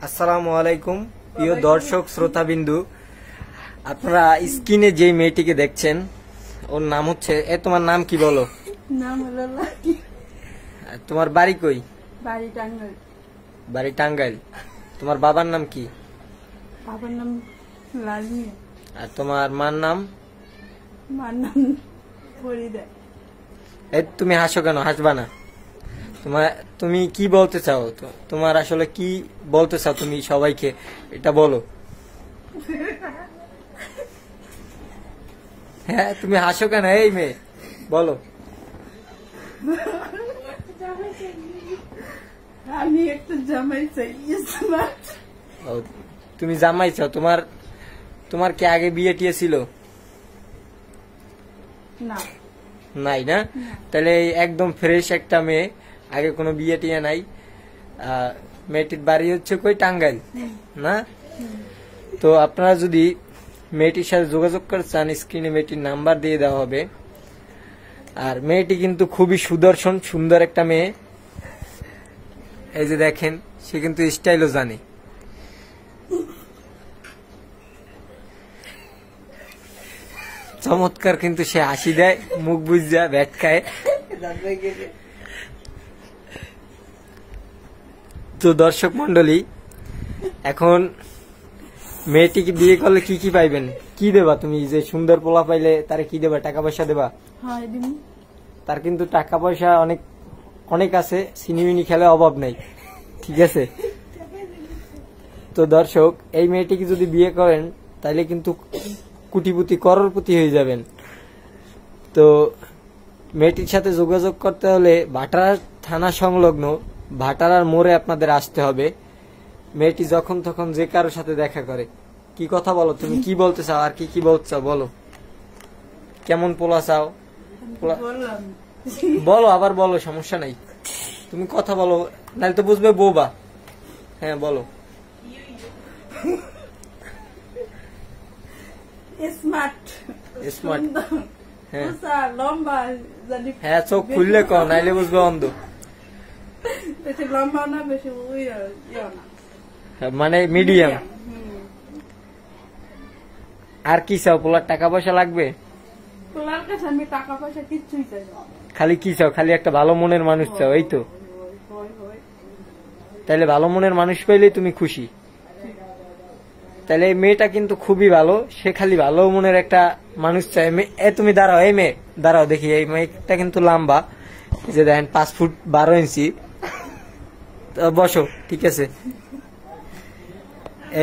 আসসালামু আলাইকুম প্রিয় দর্শক শ্রোতাবিন্দু, আপনারা স্ক্রিনে যে মেয়েটিকে দেখছেন ওর নাম হচ্ছে তোমার নাম কি বলো? নাম হলো লাকি। তোমার বাড়ি কই? বাড়ি টাঙ্গাইল। বাড়ি টাঙ্গাইল। তোমার বাবার নাম কি? বাবার নাম লালমিয়া। আর তোমার মার নাম? মার নাম ফরিদা। তুমি হাসো কেন? হাসবা না। তুমি কি বলতে চাও? তোমার আসলে কি বলতে চাও তুমি সবাইকে এটা বলো। হ্যাঁ, তুমি হাসো কেন? এই মেয়ে বলো। আমি একটা জামাই চাই। তুমি জামাই চাও? তোমার কি আগে বিয়ে টিয়ে ছিল? না। নাই না? তাহলে একদম ফ্রেশ একটা মেয়ে, আগে কোনো বিয়ে টিয়ে নাই। মেয়েটির বাড়ি হচ্ছে কই? টাঙ্গাইল না? তো আপনারা যদি মেয়েটির সাথে যোগাযোগ করতে চান, স্ক্রিনে মেয়েটির নাম্বার দিয়ে দেওয়া হবে। আর মেয়েটি কিন্তু খুবই সুদর্শন, সুন্দর একটা মেয়ে। এই যে দেখেন, সে কিন্তু স্টাইলও জানে। চমৎকার কিন্তু সে হাসি দেয়, মুখ বুঝা ব্যাট খায়। তো দর্শক মন্ডলী, এখন মেয়েটিকে বিয়ে করলে কি কি পাইবেন? কি দেবা তুমি? যে সুন্দর পোলা পাইলে তারে কি দেবা? টাকা পয়সা দেবা? তার কিন্তু টাকা পয়সা অনেক অনেক আছে, সিনেমিনি খেলে অভাব নেই, ঠিক আছে? তো দর্শক, এই মেয়েটিকে যদি বিয়ে করেন তাহলে কিন্তু কোটিপতি, করোড়পতি হয়ে যাবেন। তো মেয়েটির সাথে যোগাযোগ করতে হলে ভাটারা থানা সংলগ্ন ভাটারার মোড়ে আপনাদের আসতে হবে। মেয়েটি যখন তখন যে কারোর সাথে দেখা করে। কি কথা বলো? তুমি কি বলতে চাও? আর কি কি বলতে চাও বলো। কেমন পোলা চাও? বলো, আবার বলো, সমস্যা নাই। তুমি কথা বলো, নাহলে তো বুঝবে বোবা। হ্যাঁ বলো। স্মার্ট। স্মার্ট। হ্যাঁ লম্বা। হ্যাঁ, চোখ খুললে কও, নাইলে বুঝবে অন্ধ। বেশি লম্বা না, বেশি মানে মিডিয়াম। আর কি চাও? পোলার টাকা পয়সা লাগবে? পোলার কাছে আমি টাকা পয়সা কিচ্ছুই চাই না। খালি কি চাও? খালি একটা ভালো মনের মানুষ চাও, এই তো? তাহলে ভালো মনের মানুষ পেলেই তুমি খুশি। তাহলে এই মেয়েটা কিন্তু খুবই ভালো, সে খালি ভালো মনের একটা মানুষ চায়। তুমি দাঁড়াও, এই মেয়ে দাঁড়াও, দেখি। এই মেয়েটা কিন্তু লম্বা, যে দেখেন 5 ফুট 12 ইঞ্চি। বসো, ঠিক আছে?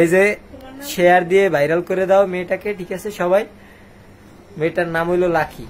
এই যে শেয়ার দিয়ে ভাইরাল করে দাও মেয়েটাকে, ঠিক আছে? সবাই, মেয়েটার নাম হইলো লাকি।